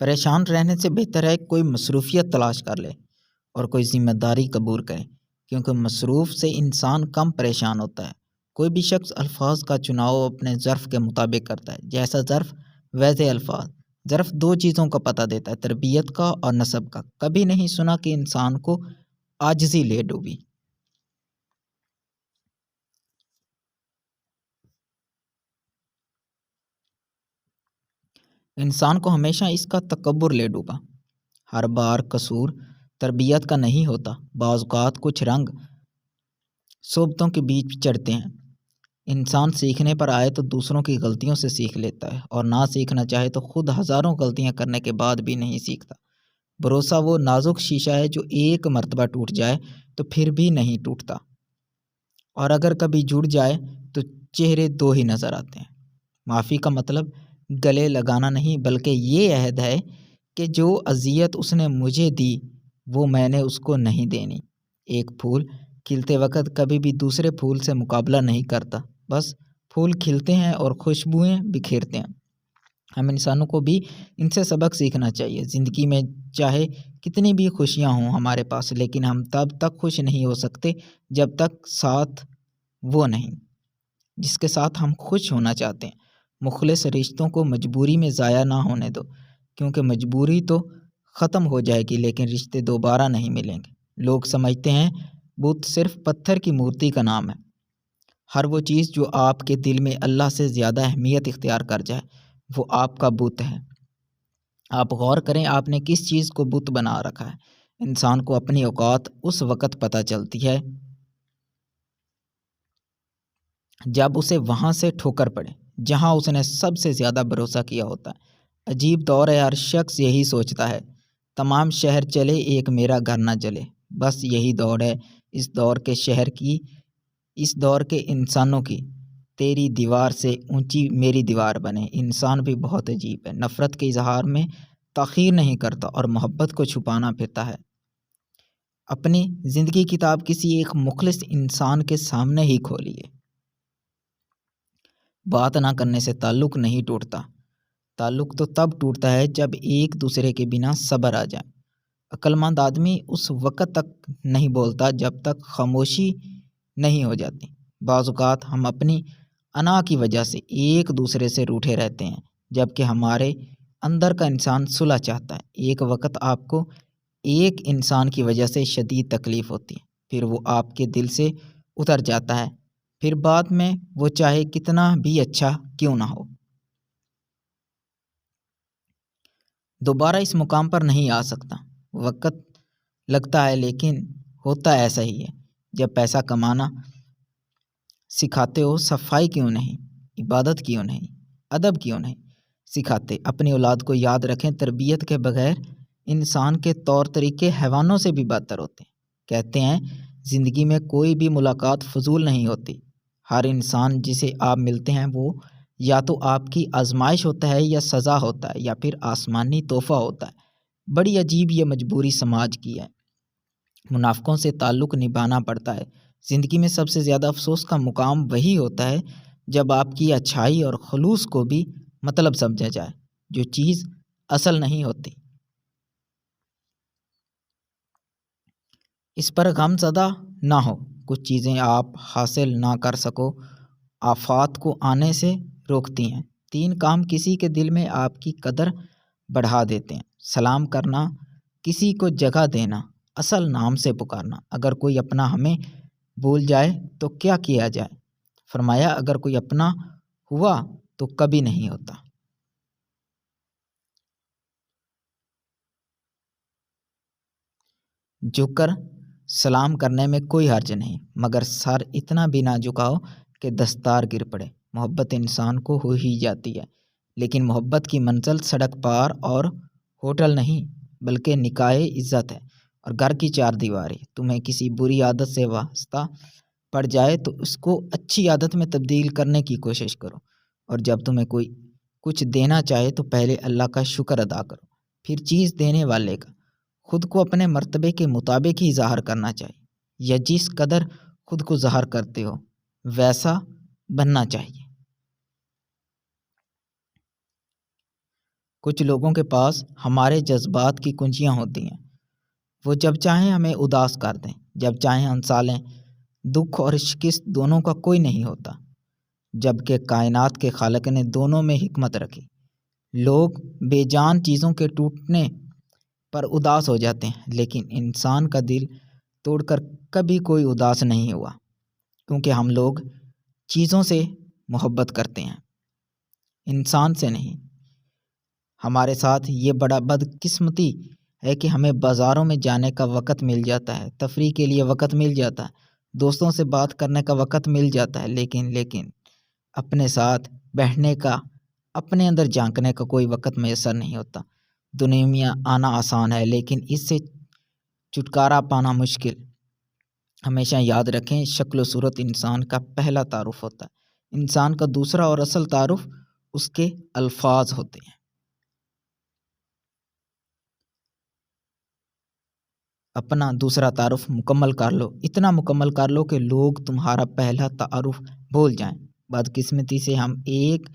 پریشان رہنے سے بہتر ہے کوئی مصروفیت تلاش کر لے اور کوئی ذمہ داری قبول کرے، کیونکہ مصروف سے انسان کم پریشان ہوتا ہے۔ کوئی بھی شخص الفاظ کا چناؤ اپنے ظرف کے مطابق کرتا ہے، جیسا ظرف ویسے الفاظ۔ ظرف دو چیزوں کا پتہ دیتا ہے، تربیت کا اور نسب کا۔ کبھی نہیں سنا کہ انسان کو عاجزی لے ڈوبی۔ انسان کو ہمیشہ اس کا تکبر لے ڈوبا۔ ہر بار قصور تربیت کا نہیں ہوتا۔ بعض اوقات کچھ رنگ صحبتوں کے بیچ چڑھتے ہیں۔ انسان سیکھنے پر آئے تو دوسروں کی غلطیوں سے سیکھ لیتا ہے، اور نہ سیکھنا چاہے تو خود ہزاروں غلطیاں کرنے کے بعد بھی نہیں سیکھتا۔ بھروسہ وہ نازک شیشہ ہے جو ایک مرتبہ ٹوٹ جائے تو پھر بھی نہیں ٹوٹتا، اور اگر کبھی جڑ جائے تو چہرے دو ہی نظر آتے ہیں۔ معافی کا مطلب گلے لگانا نہیں، بلکہ یہ عہد ہے کہ جو اذیت اس نے مجھے دی وہ میں نے اس کو نہیں دینی۔ ایک پھول کھلتے وقت کبھی بھی دوسرے پھول سے مقابلہ نہیں کرتا، بس پھول کھلتے ہیں اور خوشبوئیں بکھیرتے ہیں۔ ہم انسانوں کو بھی ان سے سبق سیکھنا چاہیے۔ زندگی میں چاہے کتنی بھی خوشیاں ہوں ہمارے پاس، لیکن ہم تب تک خوش نہیں ہو سکتے جب تک ساتھ وہ نہیں جس کے ساتھ ہم خوش ہونا چاہتے ہیں۔ مخلص رشتوں کو مجبوری میں ضائع نہ ہونے دو، کیونکہ مجبوری تو ختم ہو جائے گی لیکن رشتے دوبارہ نہیں ملیں گے۔ لوگ سمجھتے ہیں بت صرف پتھر کی مورتی کا نام ہے۔ ہر وہ چیز جو آپ کے دل میں اللہ سے زیادہ اہمیت اختیار کر جائے وہ آپ کا بت ہے۔ آپ غور کریں آپ نے کس چیز کو بت بنا رکھا ہے۔ انسان کو اپنی اوقات اس وقت پتہ چلتی ہے جب اسے وہاں سے ٹھوکر پڑے جہاں اس نے سب سے زیادہ بھروسہ کیا ہوتا ہے۔ عجیب دور ہے، ہر شخص یہی سوچتا ہے، تمام شہر چلے ایک میرا گھر نہ جلے۔ بس یہی دوڑ ہے اس دور کے شہر کی، اس دور کے انسانوں کی۔ تیری دیوار سے اونچی میری دیوار بنے۔ انسان بھی بہت عجیب ہے، نفرت کے اظہار میں تاخیر نہیں کرتا اور محبت کو چھپانا پھرتا ہے۔ اپنی زندگی کتاب کسی ایک مخلص انسان کے سامنے ہی کھولیے۔ بات نہ کرنے سے تعلق نہیں ٹوٹتا، تعلق تو تب ٹوٹتا ہے جب ایک دوسرے کے بنا صبر آ جائے۔ عقل مند آدمی اس وقت تک نہیں بولتا جب تک خاموشی نہیں ہو جاتی۔ بعض اوقات ہم اپنی انا کی وجہ سے ایک دوسرے سے روٹھے رہتے ہیں، جبکہ ہمارے اندر کا انسان صلح چاہتا ہے۔ ایک وقت آپ کو ایک انسان کی وجہ سے شدید تکلیف ہوتی ہے، پھر وہ آپ کے دل سے اتر جاتا ہے، پھر بعد میں وہ چاہے کتنا بھی اچھا کیوں نہ ہو دوبارہ اس مقام پر نہیں آ سکتا۔ وقت لگتا ہے لیکن ہوتا ایسا ہی ہے۔ جب پیسہ کمانا سکھاتے ہو، صفائی کیوں نہیں، عبادت کیوں نہیں، ادب کیوں نہیں سکھاتے؟ اپنی اولاد کو یاد رکھیں، تربیت کے بغیر انسان کے طور طریقے حیوانوں سے بھی بدتر ہوتے ہیں۔ کہتے ہیں زندگی میں کوئی بھی ملاقات فضول نہیں ہوتی۔ ہر انسان جسے آپ ملتے ہیں وہ یا تو آپ کی آزمائش ہوتا ہے یا سزا ہوتا ہے یا پھر آسمانی تحفہ ہوتا ہے۔ بڑی عجیب یہ مجبوری سماج کی ہے۔ منافقوں سے تعلق نبھانا پڑتا ہے۔ زندگی میں سب سے زیادہ افسوس کا مقام وہی ہوتا ہے جب آپ کی اچھائی اور خلوص کو بھی مطلب سمجھا جائے، جو چیز اصل نہیں ہوتی۔ اس پر غم زدہ نہ ہو۔ کچھ چیزیں آپ حاصل نہ کر سکو آفات کو آنے سے روکتی ہیں۔ 3 کام کسی کے دل میں آپ کی قدر بڑھا دیتے ہیں۔ سلام کرنا، کسی کو جگہ دینا، اصل نام سے پکارنا۔ اگر کوئی اپنا ہمیں بھول جائے تو کیا کیا جائے؟ فرمایا اگر کوئی اپنا ہوا تو کبھی نہیں ہوتا۔ جھک کر سلام کرنے میں کوئی حرج نہیں، مگر سر اتنا بھی نہ جھکاؤ کہ دستار گر پڑے۔ محبت انسان کو ہو ہی جاتی ہے، لیکن محبت کی منزل سڑک پار اور ہوٹل نہیں بلکہ نکاح عزت ہے اور گھر کی 4 دیواری۔ تمہیں کسی بری عادت سے واسطہ پڑ جائے تو اس کو اچھی عادت میں تبدیل کرنے کی کوشش کرو، اور جب تمہیں کوئی کچھ دینا چاہے تو پہلے اللہ کا شکر ادا کرو، پھر چیز دینے والے کا۔ خود کو اپنے مرتبے کے مطابق ہی ظاہر کرنا چاہیے، یا جس قدر خود کو ظاہر کرتے ہو ویسا بننا چاہیے۔ کچھ لوگوں کے پاس ہمارے جذبات کی کنجیاں ہوتی ہیں، وہ جب چاہیں ہمیں اداس کر دیں، جب چاہیں ہنسا لیں۔ دکھ اور شکست دونوں کا کوئی نہیں ہوتا، جبکہ کائنات کے خالق نے دونوں میں حکمت رکھی۔ لوگ بے جان چیزوں کے ٹوٹنے پر اداس ہو جاتے ہیں، لیکن انسان کا دل توڑ کر کبھی کوئی اداس نہیں ہوا، کیونکہ ہم لوگ چیزوں سے محبت کرتے ہیں، انسان سے نہیں۔ ہمارے ساتھ یہ بڑا بدقسمتی ہے کہ ہمیں بازاروں میں جانے کا وقت مل جاتا ہے، تفریح کے لیے وقت مل جاتا ہے، دوستوں سے بات کرنے کا وقت مل جاتا ہے، لیکن اپنے ساتھ بیٹھنے کا، اپنے اندر جھانکنے کا کوئی وقت میسر نہیں ہوتا۔ دنیا میں آنا آسان ہے، لیکن اس سے چھٹکارا پانا مشکل۔ ہمیشہ یاد رکھیں، شکل و صورت انسان کا پہلا تعارف ہوتا ہے، انسان کا دوسرا اور اصل تعارف اس کے الفاظ ہوتے ہیں۔ اپنا دوسرا تعارف مکمل کر لو، اتنا مکمل کر لو کہ لوگ تمہارا پہلا تعارف بھول جائیں۔ بدقسمتی سے ہم ایک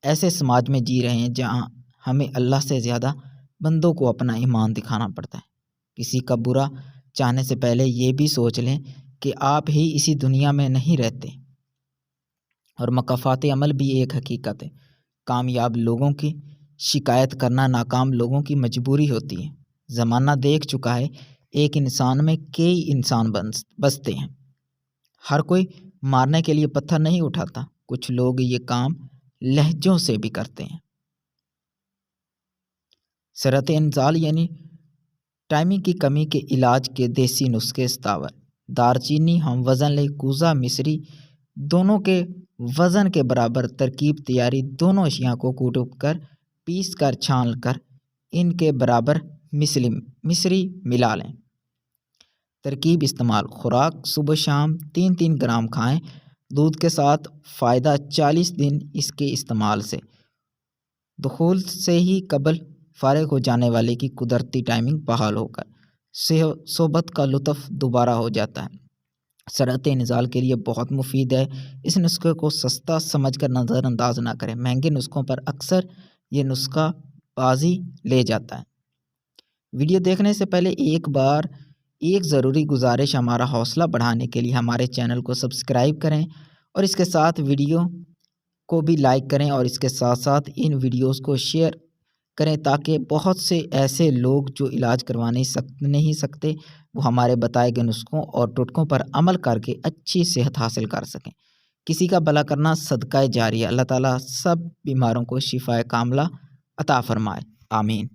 ایسے سماج میں جی رہے ہیں جہاں ہمیں اللہ سے زیادہ بندوں کو اپنا ایمان دکھانا پڑتا ہے۔ کسی کا برا چاہنے سے پہلے یہ بھی سوچ لیں کہ آپ ہی اسی دنیا میں نہیں رہتے۔ اور مکافات عمل بھی ایک حقیقت ہے۔ کامیاب لوگوں کی شکایت کرنا ناکام لوگوں کی مجبوری ہوتی ہے۔ زمانہ دیکھ چکا ہے، ایک انسان میں کئی انسان بستے ہیں۔ ہر کوئی مارنے کے لیے پتھر نہیں اٹھاتا، کچھ لوگ یہ کام لہجوں سے بھی کرتے ہیں۔ سرعت انزال یعنی ٹائمنگ کی کمی کے علاج کے دیسی نسخے استعمال۔ دارچینی ہم وزن لے کوزہ مصری دونوں کے وزن کے برابر ترکیب تیاری، دونوں اشیاء کو کوٹ کر پیس کر چھان کر ان کے برابر مصری ملا لیں۔ ترکیب استعمال: خوراک صبح شام 3 گرام کھائیں، دودھ کے ساتھ۔ فائدہ: 40 دن اس کے استعمال سے دخول سے ہی قبل فارغ ہو جانے والے کی قدرتی ٹائمنگ بحال ہو کر صحبت کا لطف دوبارہ ہو جاتا ہے۔ سرعت انزال کے لیے بہت مفید ہے، اس نسخے کو سستا سمجھ کر نظر انداز نہ کریں، مہنگے نسخوں پر اکثر یہ نسخہ بازی لے جاتا ہے۔ ویڈیو دیکھنے سے پہلے ایک ضروری گزارش، ہمارا حوصلہ بڑھانے کے لیے ہمارے چینل کو سبسکرائب کریں اور اس کے ساتھ ویڈیو کو بھی لائک کریں، اور اس کے ساتھ ساتھ ان ویڈیوز کو شیئر کریں تاکہ بہت سے ایسے لوگ جو علاج کروا نہیں سکتے وہ ہمارے بتائے گئے نسخوں اور ٹوٹکوں پر عمل کر کے اچھی صحت حاصل کر سکیں۔ کسی کا بھلا کرنا صدقہ جاریہ۔ اللہ تعالیٰ سب بیماروں کو شفائے کاملہ عطا فرمائے، آمین۔